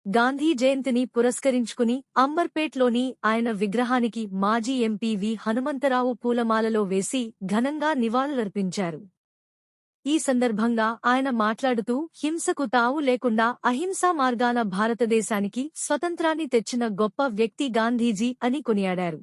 గాంధీ జయంతిని పురస్కరించుకుని అంబర్పేట్లోని ఆయన విగ్రహానికి మాజీ ఎంపీ వి హనుమంతరావు పూలమాలలో వేసి ఘనంగా నివాళులర్పించారు. ఈ సందర్భంగా ఆయన మాట్లాడుతూ హింసకు తావు లేకుండా అహింసా మార్గాన భారతదేశానికి స్వతంత్రాన్ని తెచ్చిన గొప్ప వ్యక్తి గాంధీజీ అని కొనియాడారు.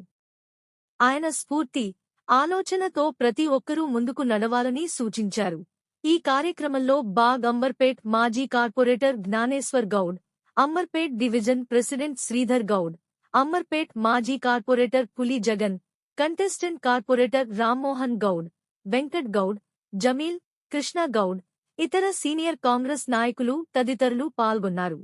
ఆయన స్ఫూర్తి, ఆలోచనతో ప్రతి ఒక్కరూ ముందుకు నడవాలని సూచించారు. ఈ కార్యక్రమంలో బాగ్ అంబర్పేట్ మాజీ corporator Gnaneshwar Goud, Amberpet division president Sridhar Goud, Amberpet మాజీ corporator Puli Jagan, contestant corporator Rammohan Goud, Venkat Goud, Jameel, Krishna Goud, ఇతర సీనియర్ కాంగ్రెస్ నాయకులు తదితరులు పాల్గొన్నారు.